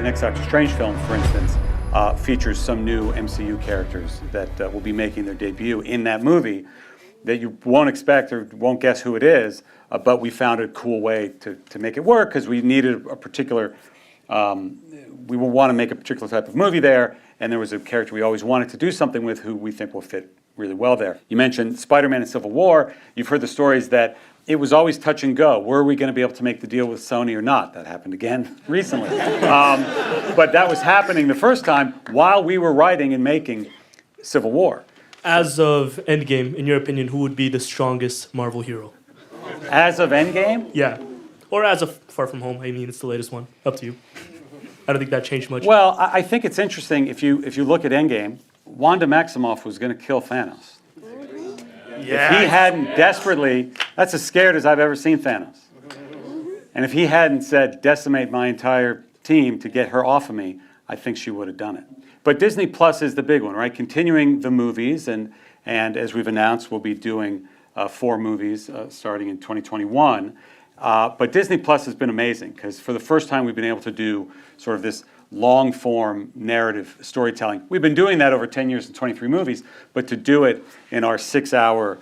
next Doctor Strange film, for instance, features some new MCU characters that will be making their debut in that movie that you won't expect or won't guess who it is, but we found a cool way to make it work because we needed a particular, we will want to make a particular type of movie there, and there was a character we always wanted to do something with who we think will fit really well there. You mentioned Spiderman and Civil War. You've heard the stories that it was always touch and go. Were we going to be able to make the deal with Sony or not? That happened again recently. But that was happening the first time while we were writing and making Civil War. As of Endgame, in your opinion, who would be the strongest Marvel hero? As of Endgame? Yeah. Or as of Far From Home. I mean, it's the latest one. Up to you. I don't think that changed much. Well, I think it's interesting if you look at Endgame, Wanda Maximoff was going to kill Thanos. Yeah. If he hadn't desperately, that's as scared as I've ever seen Thanos. And if he hadn't said, decimate my entire team to get her off of me, I think she would have done it. But Disney Plus is the big one, right? Continuing the movies, and as we've announced, we'll be doing 4 movies starting in 2021. But Disney Plus has been amazing because for the first time we've been able to do sort of this long-form narrative storytelling. We've been doing that over 10 years and 23 movies, but to do it in our 6-hour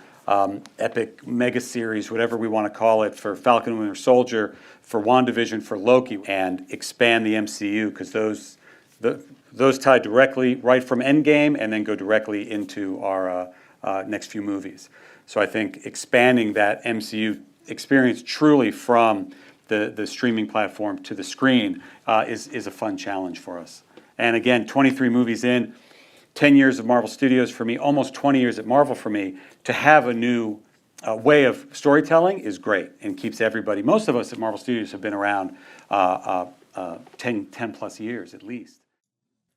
epic mega series, whatever we want to call it, for Falcon and Winter Soldier, for Wandavision, for Loki, and expand the MCU, because those tie directly right from Endgame and then go directly into our next few movies. So I think expanding that MCU experience truly from the streaming platform to the screen is a fun challenge for us. And again, 23 movies in, 10 years of Marvel Studios for me, almost 20 years at Marvel for me, to have a new way of storytelling is great and keeps everybody, most of us at Marvel Studios have been around 10 plus years at least.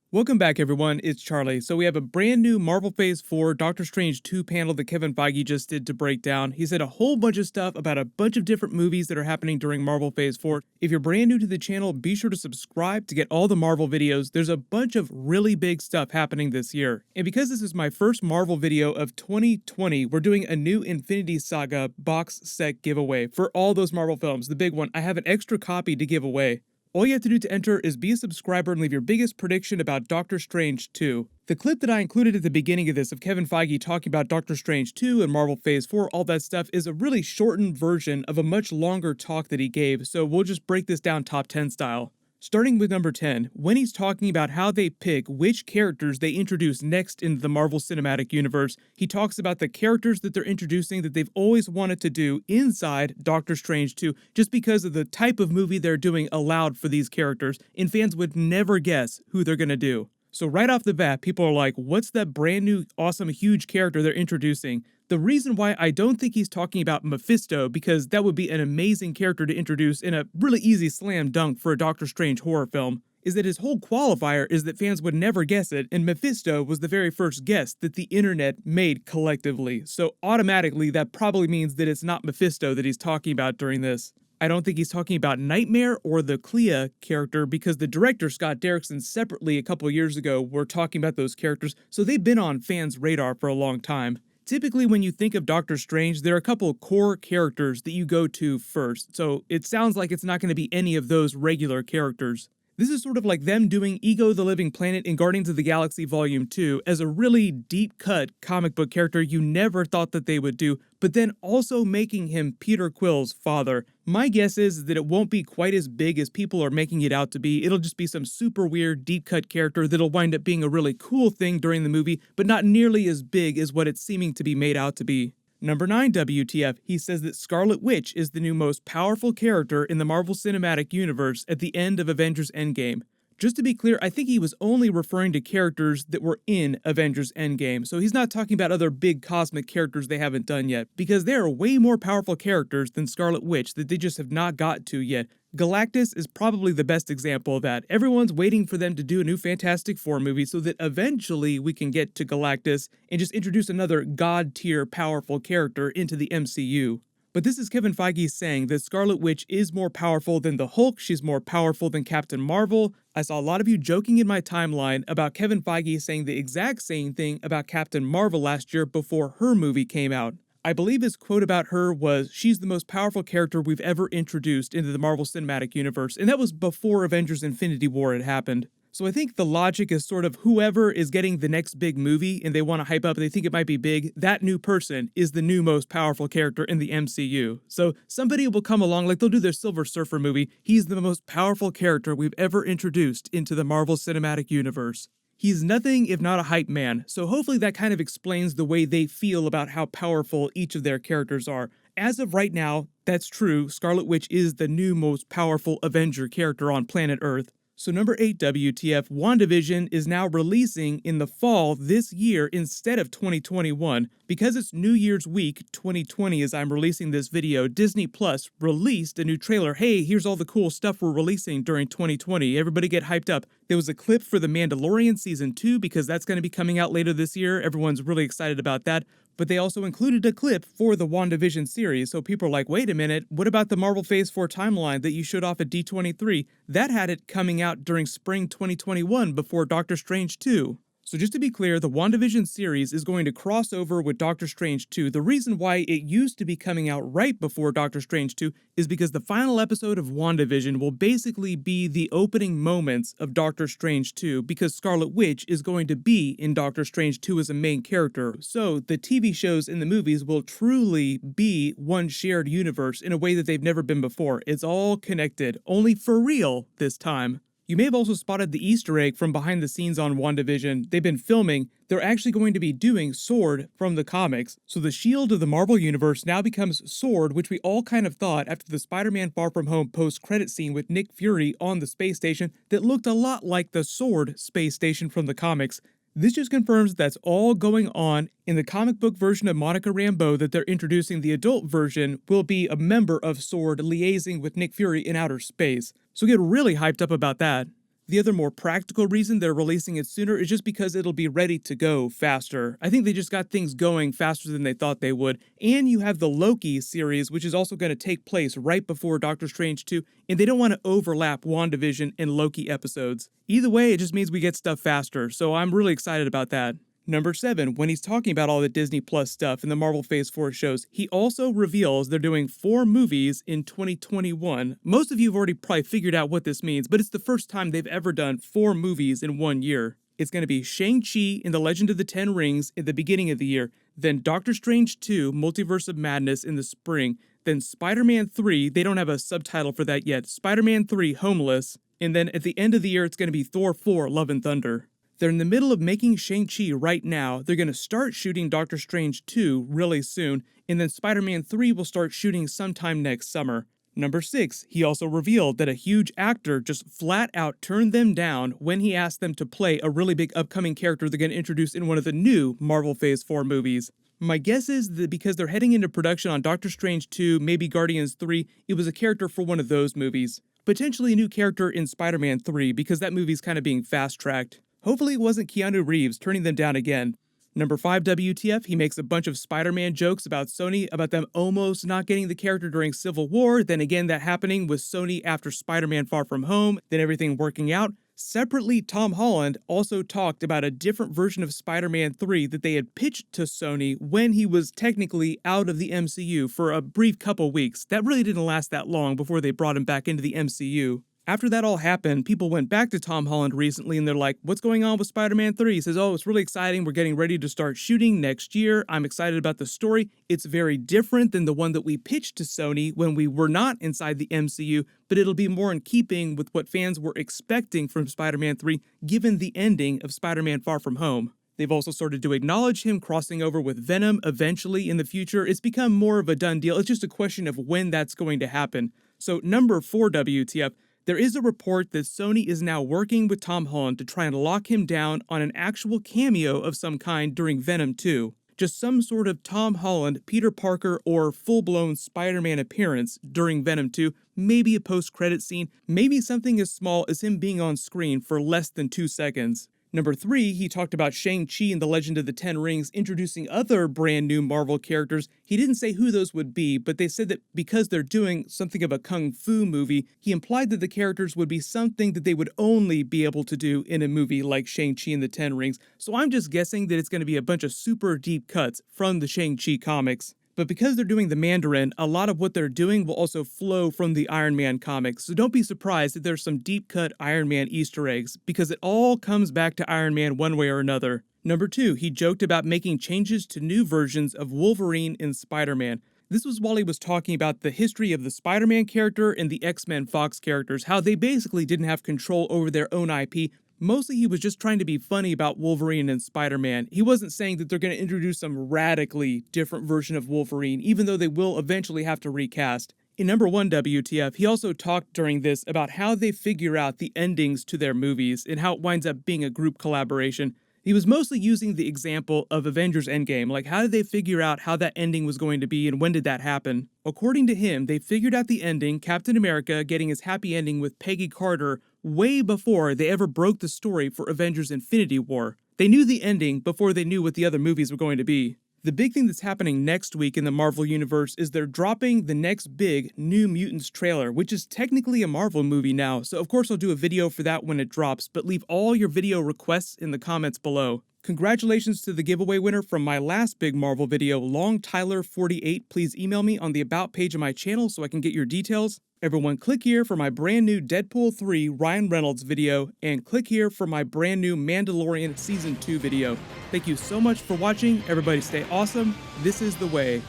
Welcome back, everyone. It's Charlie. So we have a brand new Marvel Phase 4 Doctor Strange 2 panel that Kevin Feige just did to break down. He said a whole bunch of stuff about a bunch of different movies that are happening during Marvel Phase 4. If you're brand new to the channel, be sure to subscribe to get all the Marvel videos. There's a bunch of really big stuff happening this year. And because this is my first Marvel video of 2020, we're doing a new Infinity Saga box set giveaway for all those Marvel films. The big one, I have an extra copy to give away. All you have to do to enter is be a subscriber and leave your biggest prediction about Doctor Strange 2. The clip that I included at the beginning of this of Kevin Feige talking about Doctor Strange 2 and Marvel Phase 4, all that stuff, is a really shortened version of a much longer talk that he gave, so we'll just break this down top 10 style. Starting with number 10, when he's talking about how they pick which characters they introduce next into the Marvel Cinematic Universe, he talks about the characters that they're introducing that they've always wanted to do inside Doctor Strange 2, just because of the type of movie they're doing allowed for these characters, and fans would never guess who they're gonna do. So right off the bat, people are like, what's that brand new, awesome, huge character they're introducing? The reason why I don't think he's talking about Mephisto, because that would be an amazing character to introduce in a really easy slam dunk for a Doctor Strange horror film, is that his whole qualifier is that fans would never guess it, and Mephisto was the very first guess that the internet made collectively. So automatically, that probably means that it's not Mephisto that he's talking about during this. I don't think he's talking about Nightmare or the Clea character, because the director, Scott Derrickson, separately a couple years ago were talking about those characters, so they've been on fans' radar for a long time. Typically, when you think of Doctor Strange, there are a couple core characters that you go to first, so it sounds like it's not going to be any of those regular characters. This is sort of like them doing Ego the Living Planet in Guardians of the Galaxy Volume 2 as a really deep-cut comic book character you never thought that they would do, but then also making him Peter Quill's father. My guess is that it won't be quite as big as people are making it out to be. It'll just be some super weird, deep-cut character that'll wind up being a really cool thing during the movie, but not nearly as big as what it's seeming to be made out to be. Number 9, WTF, he says that Scarlet Witch is the new most powerful character in the Marvel Cinematic Universe at the end of Avengers Endgame. Just to be clear, I think he was only referring to characters that were in Avengers Endgame, so he's not talking about other big cosmic characters they haven't done yet, because there are way more powerful characters than Scarlet Witch that they just have not got to yet. Galactus is probably the best example of that. Everyone's waiting for them to do a new Fantastic Four movie so that eventually we can get to Galactus and just introduce another god-tier powerful character into the MCU. But this is Kevin Feige saying that Scarlet Witch is more powerful than the Hulk, she's more powerful than Captain Marvel. I saw a lot of you joking in my timeline about Kevin Feige saying the exact same thing about Captain Marvel last year before her movie came out. I believe his quote about her was, "She's the most powerful character we've ever introduced into the Marvel Cinematic Universe," and that was before Avengers Infinity War had happened. So I think the logic is sort of whoever is getting the next big movie and they want to hype up, they think it might be big, that new person is the new most powerful character in the MCU. So somebody will come along, like they'll do their Silver Surfer movie, he's the most powerful character we've ever introduced into the Marvel Cinematic Universe. He's nothing if not a hype man, so hopefully that kind of explains the way they feel about how powerful each of their characters are. As of right now, that's true, Scarlet Witch is the new most powerful Avenger character on planet Earth. So number 8 WTF, Wandavision is now releasing in the fall this year instead of 2021. Because it's New Year's week 2020 as I'm releasing this video, Disney Plus released a new trailer. Hey, here's all the cool stuff we're releasing during 2020. Everybody get hyped up. There was a clip for The Mandalorian Season 2 because that's going to be coming out later this year. Everyone's really excited about that. But they also included a clip for the Wandavision series, so people are like, wait a minute, what about the Marvel Phase 4 timeline that you showed off at D23? That had it coming out during spring 2021 before Doctor Strange 2. So just to be clear, the WandaVision series is going to cross over with Doctor Strange 2. The reason why it used to be coming out right before Doctor Strange 2 is because the final episode of WandaVision will basically be the opening moments of Doctor Strange 2 because Scarlet Witch is going to be in Doctor Strange 2 as a main character. So the TV shows and the movies will truly be one shared universe in a way that they've never been before. It's all connected, only for real this time. You may have also spotted the Easter egg from behind the scenes on WandaVision. They've been filming. They're actually going to be doing Sword from the comics. So the shield of the Marvel Universe now becomes Sword, which we all kind of thought after the Spider-Man Far From Home post-credit scene with Nick Fury on the space station that looked a lot like the Sword space station from the comics. This just confirms that's all going on. In the comic book version of Monica Rambeau that they're introducing, the adult version will be a member of SWORD liaising with Nick Fury in outer space. So get really hyped up about that. The other more practical reason they're releasing it sooner is just because it'll be ready to go faster. I think they just got things going faster than they thought they would. And you have the Loki series, which is also going to take place right before Doctor Strange 2, and they don't want to overlap WandaVision and Loki episodes. Either way, it just means we get stuff faster, so I'm really excited about that. Number 7, when he's talking about all the Disney Plus stuff and the Marvel Phase 4 shows, he also reveals they're doing 4 movies in 2021. Most of you have already probably figured out what this means, but it's the first time they've ever done 4 movies in 1 year. It's going to be Shang-Chi and the Legend of the Ten Rings at the beginning of the year, then Doctor Strange 2, Multiverse of Madness in the spring, then Spider-Man 3, they don't have a subtitle for that yet, Spider-Man 3, Homeless, and then at the end of the year it's going to be Thor 4, Love and Thunder. They're in the middle of making Shang-Chi right now. They're going to start shooting Doctor Strange 2 really soon, and then Spider-Man 3 will start shooting sometime next summer. Number 6, he also revealed that a huge actor just flat out turned them down when he asked them to play a really big upcoming character they're going to introduce in one of the new Marvel Phase 4 movies. My guess is that because they're heading into production on Doctor Strange 2, maybe Guardians 3, it was a character for one of those movies. Potentially a new character in Spider-Man 3 because that movie's kind of being fast-tracked. Hopefully it wasn't Keanu Reeves turning them down again. Number 5 WTF, he makes a bunch of Spider-Man jokes about Sony, about them almost not getting the character during Civil War, then again that happening with Sony after Spider-Man Far From Home, then everything working out. Separately, Tom Holland also talked about a different version of Spider-Man 3 that they had pitched to Sony when he was technically out of the MCU for a brief couple weeks. That really didn't last that long before they brought him back into the MCU. After that all happened, people went back to Tom Holland recently and they're like, what's going on with Spider-Man 3? He says, oh, it's really exciting. We're getting ready to start shooting next year. I'm excited about the story. It's very different than the one that we pitched to Sony when we were not inside the MCU, but it'll be more in keeping with what fans were expecting from Spider-Man 3, given the ending of Spider-Man Far From Home. They've also started to acknowledge him crossing over with Venom eventually in the future. It's become more of a done deal. It's just a question of when that's going to happen. So number 4 WTF, there is a report that Sony is now working with Tom Holland to try and lock him down on an actual cameo of some kind during Venom 2. Just some sort of Tom Holland, Peter Parker, or full-blown Spider-Man appearance during Venom 2, maybe a post-credit scene, maybe something as small as him being on screen for less than 2 seconds. Number 3, he talked about Shang-Chi and the Legend of the Ten Rings introducing other brand new Marvel characters. He didn't say who those would be, but they said that because they're doing something of a kung fu movie, he implied that the characters would be something that they would only be able to do in a movie like Shang-Chi and the Ten Rings. So I'm just guessing that it's going to be a bunch of super deep cuts from the Shang-Chi comics. But because they're doing the Mandarin, a lot of what they're doing will also flow from the Iron Man comics, so don't be surprised if there's some deep-cut Iron Man Easter eggs, because it all comes back to Iron Man one way or another. Number 2, he joked about making changes to new versions of Wolverine and Spider-Man. This was while he was talking about the history of the Spider-Man character and the X-Men Fox characters, how they basically didn't have control over their own IP. Mostly he was just trying to be funny about Wolverine and Spider-Man. He wasn't saying that they're going to introduce some radically different version of Wolverine, even though they will eventually have to recast. In number 1 WTF, he also talked during this about how they figure out the endings to their movies and how it winds up being a group collaboration. He was mostly using the example of Avengers Endgame, like how did they figure out how that ending was going to be and when did that happen? According to him, they figured out the ending, Captain America getting his happy ending with Peggy Carter, way before they ever broke the story for Avengers Infinity War. They knew the ending before they knew what the other movies were going to be. The big thing that's happening next week in the Marvel Universe is they're dropping the next big New Mutants trailer, which is technically a Marvel movie now, so of course I'll do a video for that when it drops, but leave all your video requests in the comments below. Congratulations to the giveaway winner from my last big Marvel video, LongTyler48. Please email me on the About page of my channel so I can get your details. Everyone, click here for my brand new Deadpool 3 Ryan Reynolds video, and click here for my brand new Mandalorian Season 2 video. Thank you so much for watching. Everybody stay awesome. This is the way.